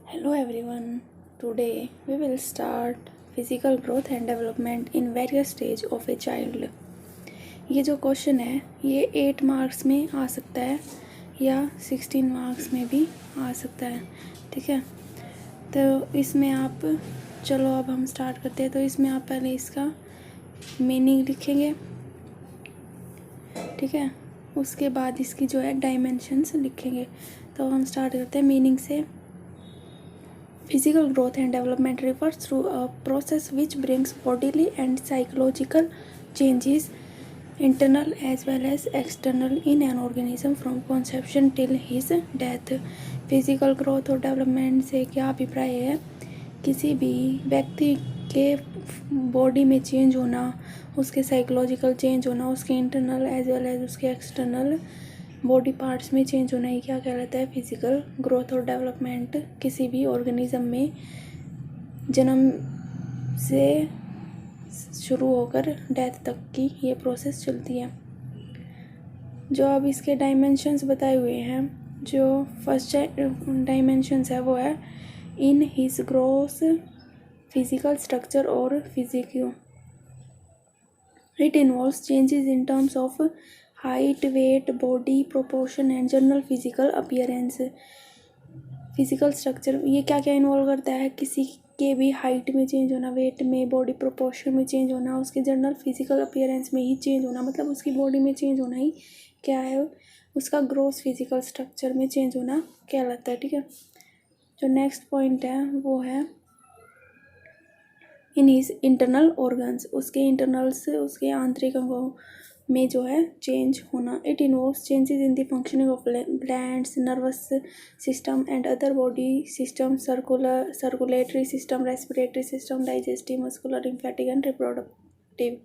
Hello everyone. Today we will start physical growth and development in various stage of a child. ये जो question है ये 8 marks में आ सकता है या 16 मार्क्स में भी आ सकता है। ठीक है, तो इसमें आप चलो अब हम स्टार्ट करते हैं। तो इसमें आप पहले इसका मीनिंग लिखेंगे, ठीक है, उसके बाद इसकी जो है डायमेंशंस लिखेंगे। तो हम स्टार्ट करते हैं मीनिंग से। Physical growth and development refers to a process which brings bodily and psychological changes, internal as well as external, in an organism from conception till his death. Physical growth और development से क्या अभिप्राय है? किसी भी व्यक्ति के बॉडी में चेंज होना, उसके साइकोलॉजिकल चेंज होना, उसके इंटरनल एज वेल एज उसके एक्सटर्नल बॉडी पार्ट्स में चेंज होना, ही क्या कहलाता है? फिजिकल ग्रोथ और डेवलपमेंट। किसी भी ऑर्गेनिज्म में जन्म से शुरू होकर डेथ तक की ये प्रोसेस चलती है। जो अब इसके डायमेंशंस बताए हुए हैं, जो फर्स्ट डायमेंशंस है वो है in his growth physical structure और physique. It involves changes in terms of height, weight, body proportion and general physical appearance. Physical structure ये क्या क्या इन्वॉल्व करता है? किसी के भी हाइट में चेंज होना, वेट में, बॉडी प्रोपोर्शन में चेंज होना, उसके जनरल फिजिकल अपीयरेंस में ही चेंज होना, मतलब उसकी बॉडी में चेंज होना ही क्या है? उसका ग्रोस फिजिकल स्ट्रक्चर में चेंज होना कहलाता है। ठीक है, जो नेक्स्ट पॉइंट है वो है इन हिज इंटरनल ऑर्गन्स, उसके इंटरनल्स, उसके आंतरिक अंगों में जो है चेंज होना। It involves changes in the functioning of glands, nervous system and other body system, circulatory system, respiratory system, digestive, muscular, lymphatic and reproductive.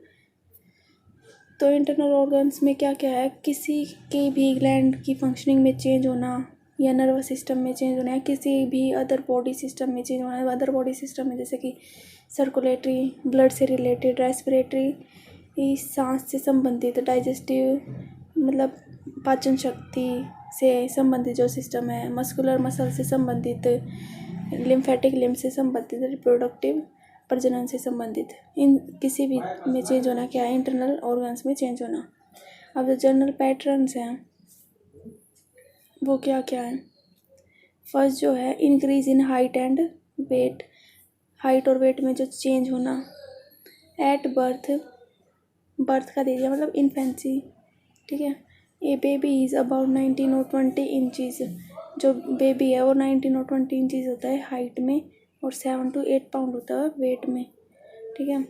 तो इंटरनल ऑर्गन्स में क्या क्या है? किसी के भी ग्लैंड की फंक्शनिंग में चेंज होना, या नर्वस सिस्टम में चेंज होना, या किसी भी अदर बॉडी सिस्टम में चेंज होना। अदर बॉडी सिस्टम में जैसे कि सर्कुलेटरी, ब्लड से रिलेटेड, रेस्पिरेटरी, सांस से संबंधित, डाइजेस्टिव मतलब पाचन शक्ति से संबंधित जो सिस्टम है, मस्कुलर मसल से संबंधित, लिम्फेटिक लिम्फ से संबंधित, रिप्रोडक्टिव प्रजनन से संबंधित। इन किसी भी में चेंज होना क्या है? इंटरनल ऑर्गन्स में चेंज होना। अब जो जनरल पैटर्न्स हैं वो क्या क्या है? फर्स्ट जो है increase in height and weight, height और वेट में जो चेंज होना। एट बर्थ, बर्थ का दे दिया मतलब इन्फेंसी। ठीक है, ए बेबी इज़ अबाउट 19 और 20 इंचज़। जो बेबी है वो 19 और 20 इंचज़ होता है हाइट में, और 7 to 8 पाउंड होता है वेट में। ठीक है,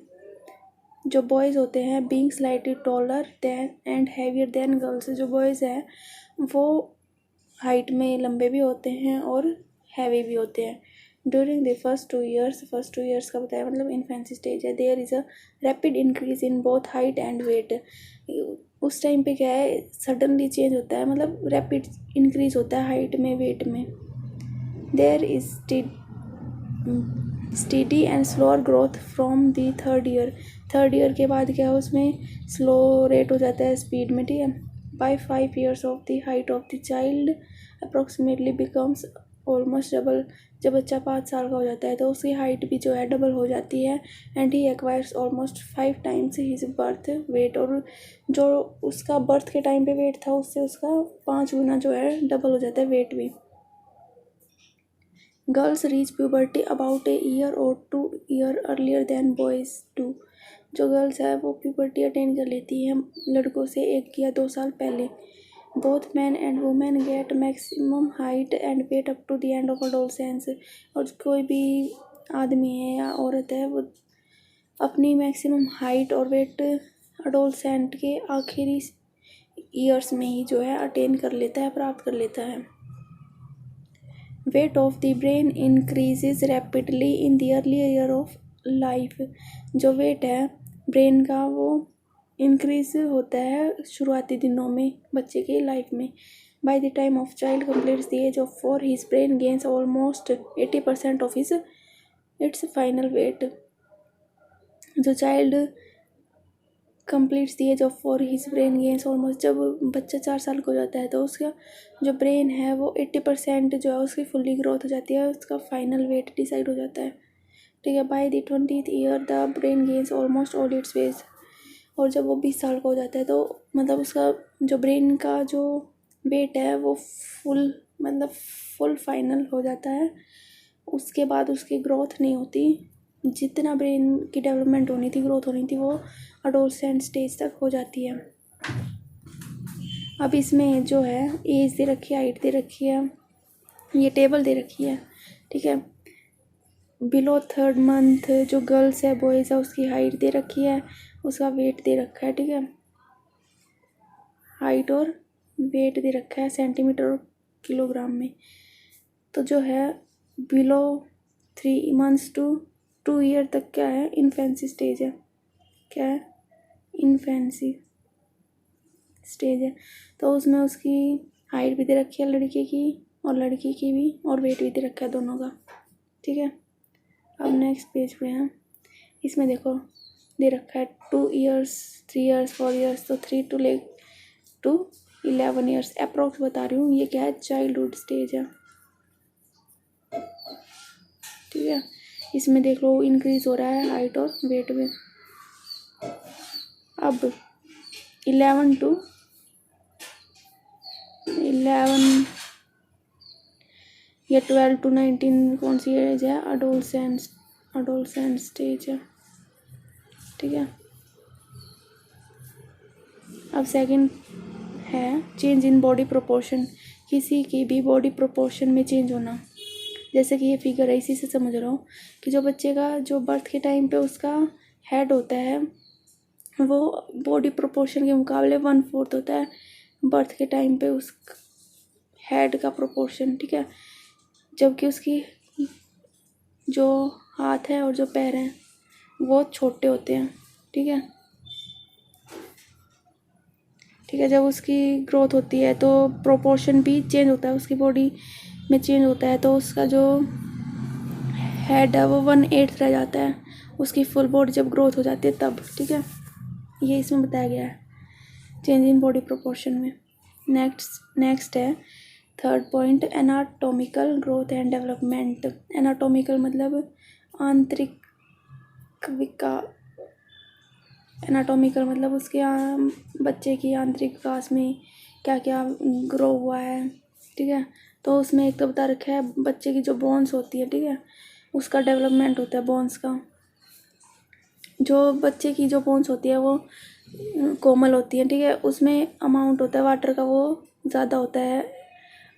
जो बॉयज़ होते हैं being slightly taller than and heavier than girls. जो बॉयज़ हैं वो हाइट में लंबे भी होते हैं और हैवी भी होते हैं। ड्यूरिंग द फर्स्ट 2 ईयर्स का बताया मतलब इन्फेंसी स्टेज है। There is a rapid increase in both height and weight. उस टाइम पे क्या है? सडनली चेंज होता है, मतलब रैपिड इंक्रीज होता है हाइट में, वेट में। There is steady and slower growth from the third year के बाद क्या है? उसमें स्लो रेट हो जाता है स्पीड में। ठीक है, by 5 years of the height of the child approximately becomes almost double. जब बच्चा 5 साल का हो जाता है तो उसकी हाइट भी जो है डबल हो जाती है। And he acquires almost 5 times his birth weight, और जो उसका बर्थ के टाइम पे वेट था उससे उसका 5 गुना जो है डबल हो जाता है वेट भी। Girls reach puberty about a year और 2 year earlier than boys do. जो गर्ल्स है वो प्यूबर्टी अटेन कर लेती हैं लड़कों से 1 या 2 साल पहले। Both man and women get maximum height and weight up to the end of adolescence. और कोई भी आदमी है या औरत है वो अपनी मैक्सिमम हाइट और वेट अडोलसेंट के आखिरी ईयर्स में ही जो है अटेन कर लेता है, प्राप्त कर लेता है। Weight of the brain increases rapidly in the early year of life. जो वेट है ब्रेन का वो इंक्रीज होता है शुरुआती दिनों में बच्चे की लाइफ में। By the time of child completes the age of 4 his brain gains almost 80% of his its final weight. जो child completes the age of four his brain gains almost, जब बच्चा 4 साल का हो जाता है तो उसका जो ब्रेन है वो 80% जो है उसकी फुल्ली ग्रोथ हो जाती है, उसका फाइनल वेट डिसाइड हो जाता है, ठीक है। By the 20th year the brain gains almost all its weight, और जब वो 20 साल का हो जाता है तो मतलब उसका जो ब्रेन का जो वेट है वो फुल फाइनल हो जाता है। उसके बाद उसकी ग्रोथ नहीं होती, जितना ब्रेन की डेवलपमेंट होनी थी, ग्रोथ होनी थी, वो अडोलसेंट स्टेज तक हो जाती है। अब इसमें जो है एज दे रखी है, हाइट दे रखी है, ये टेबल दे रखी है, ठीक है। बिलो 3rd मंथ जो गर्ल्स है बॉयज़ है उसकी हाइट दे रखी है, उसका वेट दे रखा है, ठीक है। हाइट और वेट दे रखा है सेंटीमीटर और किलोग्राम में। तो जो है बिलो 3 मंथ्स टू 2 ईयर तक क्या है, इन्फेंसी स्टेज है, क्या है, इन्फेंसी स्टेज है। तो उसमें उसकी हाइट भी दे रखी है लड़के की और लड़की की भी, और वेट भी दे रखा है दोनों का, ठीक है। अब नेक्स्ट पेज पे है, इसमें देखो दे रखा है 2 ईयर्स 3 ईयर्स 4 ईयर्स, तो 3 to 11 ईयर्स अप्रोक्स बता रही हूँ। ये क्या है, चाइल्डहुड स्टेज है, ठीक है। इसमें देख लो इंक्रीज हो रहा है हाइट और वेट में। अब 11 या 12 to 19 कौन सी एज है, अडोलसेंट स्टेज है, ठीक है। अब सेकंड है चेंज इन बॉडी प्रोपोर्शन, किसी की भी बॉडी प्रोपोर्शन में चेंज होना। जैसे कि ये फिगर है, इसी से समझ रहा हूँ कि जो बच्चे का जो बर्थ के टाइम पे उसका हेड होता है वो बॉडी प्रोपोर्शन के मुकाबले 1/4 होता है बर्थ के टाइम पे उस हेड का प्रोपोर्शन, ठीक है। जबकि उसकी जो हाथ है और जो पैर हैं वो छोटे होते हैं, ठीक है, ठीक है। जब उसकी ग्रोथ होती है तो प्रोपोर्शन भी चेंज होता है, उसकी बॉडी में चेंज होता है, तो उसका जो हेड है वो 1/8 रह जाता है उसकी फुल बॉडी जब ग्रोथ हो जाती है तब, ठीक है। ये इसमें बताया गया है चेंज इन बॉडी प्रोपोर्शन में। नेक्स्ट है 3rd point, anatomical growth and development. Anatomical मतलब आंतरिक एनाटॉमिकल मतलब उसके बच्चे की आंतरिक विकास में क्या क्या ग्रो हुआ है, ठीक है। तो उसमें एक तो बता रखा है बच्चे की जो बोन्स होती है, ठीक है, उसका डेवलपमेंट होता है बोन्स का। जो बच्चे की जो बोन्स होती है वो कोमल होती है, ठीक है, उसमें अमाउंट होता है वाटर का वो ज़्यादा होता है,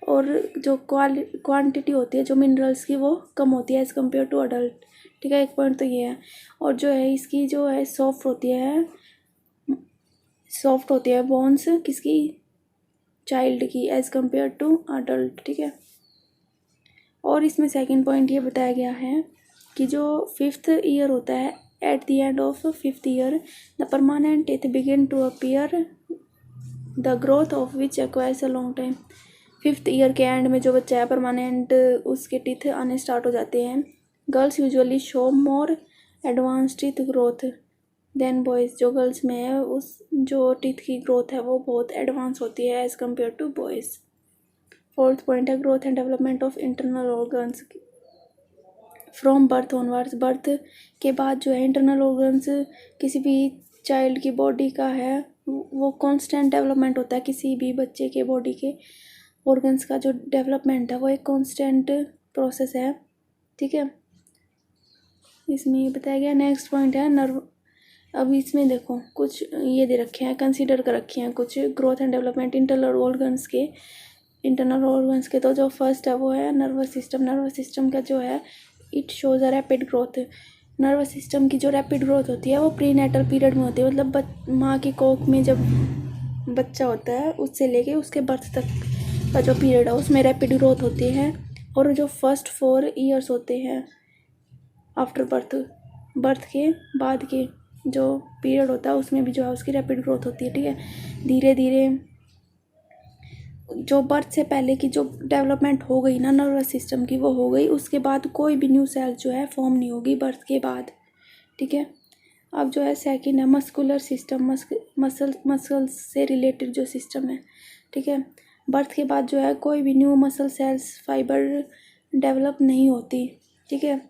और जो क्वांटिटी होती है जो मिनरल्स की वो कम होती है एज़ कम्पेयर टू अडल्ट, ठीक है। एक पॉइंट तो ये है। और जो है इसकी जो है सॉफ्ट होती है बोन्स किसकी, चाइल्ड की एज़ कम्पेयर टू अडल्ट, ठीक है। और इसमें सेकंड पॉइंट ये बताया गया है कि जो 5th ईयर होता है, at the end of 5th year the permanent teeth begin to appear the growth of which acquires a long time. 5th year के एंड में जो बच्चा है परमानेंट उसके टीथ आने स्टार्ट हो जाते हैं। Girls usually show more advance teeth growth then boys, जो गर्ल्स में है उस जो टीथ की ग्रोथ है वो बहुत एडवांस होती है as compared to boys. 4th point है growth and development of internal organs from birth onwards. Birth के बाद जो है इंटरनल ऑर्गन्स किसी भी चाइल्ड की बॉडी का है वो कांस्टेंट डेवलपमेंट होता है। किसी भी बच्चे के बॉडी के ऑर्गन्स का जो डेवलपमेंट है वो एक कांस्टेंट प्रोसेस है, ठीक है। इसमें ये बताया गया। नेक्स्ट पॉइंट है नर्व। अब इसमें देखो कुछ ये दे रखे हैं, कंसीडर कर रखे हैं कुछ growth and development internal organs के। तो जो फर्स्ट है वो है नर्वस सिस्टम। नर्वस सिस्टम का जो है it shows a rapid growth. Nervous system की जो रैपिड ग्रोथ होती है वो प्रीनेटल पीरियड में होती है, मतलब माँ की कोख में जब बच्चा होता है उससे लेके उसके बर्थ तक का जो पीरियड है उसमें रैपिड ग्रोथ होती है। और जो फर्स्ट 4 ईयर्स होते हैं आफ्टर बर्थ के बाद के जो पीरियड होता है उसमें भी जो है उसकी रैपिड ग्रोथ होती है, ठीक है। धीरे धीरे जो बर्थ से पहले की जो डेवलपमेंट हो गई ना नर्वस सिस्टम की वो हो गई, उसके बाद कोई भी न्यू सेल जो है फॉर्म नहीं होगी बर्थ के बाद, ठीक है। अब जो है सेकंड है मस्कुलर सिस्टम, मसल्स से रिलेटेड जो सिस्टम है, ठीक है। बर्थ के बाद जो है कोई भी new muscle cells fibre develop नहीं होती, ठीक है।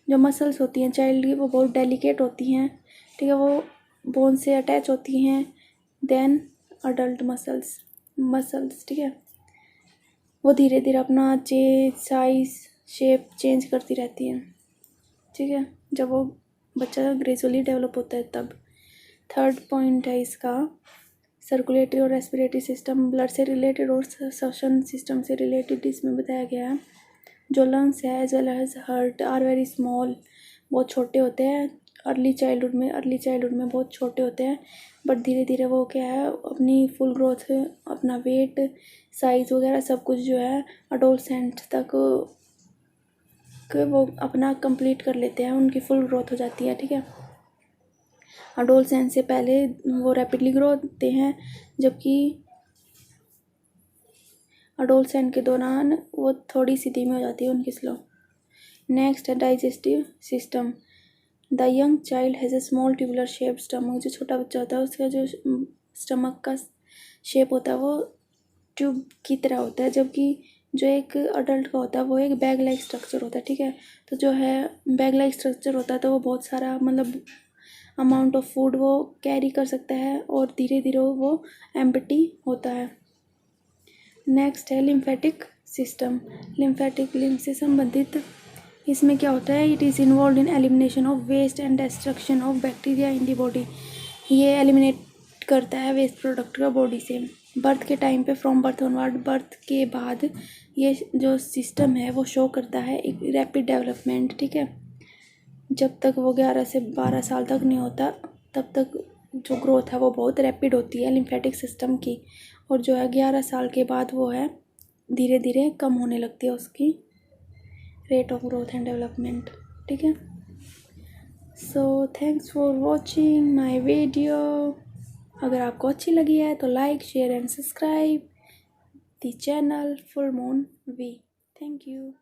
जो मसल्स होती हैं चाइल्ड की वो बहुत डेलिकेट होती हैं, ठीक है, वो बोन से अटैच होती हैं देन अडल्ट मसल्स, ठीक है। वो धीरे धीरे अपना साइज शेप चेंज करती रहती हैं, ठीक है, जब वो बच्चा ग्रेजुअली डेवलप होता है तब। थर्ड पॉइंट है इसका सर्कुलेटरी और रेस्पिरेटरी सिस्टम, ब्लड से रिलेटेड और श्वसन सिस्टम से रिलेटेड इसमें बताया गया है। जो लंग्स है as well as heart are very small, बहुत छोटे होते हैं अर्ली चाइल्डहुड में बहुत छोटे होते हैं, बट धीरे धीरे वो क्या है अपनी फुल ग्रोथ, अपना वेट साइज़ वगैरह सब कुछ जो है अडोलसेंट तक वो अपना कंप्लीट कर लेते हैं, उनकी फुल ग्रोथ हो जाती है, ठीक है। अडोलसेंट से पहले वो रैपिडली ग्रो होते हैं, जबकि अडोलसेंट के दौरान वो थोड़ी सी धीमी हो जाती है उनकी स्लो। नेक्स्ट है digestive system. The young child has a small tubular shape stomach, जो छोटा बच्चा होता है उसका जो स्टमक का शेप होता है वो ट्यूब की तरह होता है, जबकि जो एक अडल्ट का होता है वो एक बैग लाइक स्ट्रक्चर होता है, ठीक है। तो जो है बैग लाइक स्ट्रक्चर होता है तो वो बहुत सारा मतलब अमाउंट ऑफ फूड वो कैरी कर सकता है और धीरे धीरे वो एम्प्टी होता है। नेक्स्ट है लिम्फेटिक सिस्टम। लिम्फेटिक लिम्फ से संबंधित इसमें क्या होता है, it is involve in elimination of waste and destruction of bacteria in the body. ये एलिमिनेट करता है वेस्ट प्रोडक्ट का बॉडी से। बर्थ के टाइम पे फ्रॉम बर्थ ऑनवर्ड, बर्थ के बाद ये जो सिस्टम है वो शो करता है एक रैपिड डेवलपमेंट, ठीक है। जब तक वो 11 से 12 साल तक नहीं होता तब तक जो ग्रोथ है वो बहुत रैपिड होती है लिम्फेटिक सिस्टम की, और जो है 11 साल के बाद वो है धीरे धीरे कम होने लगती है उसकी rate of growth and development, ठीक है। So thanks for watching my video. अगर आपको अच्छी लगी है तो like share and subscribe the channel full moon V. Thank you.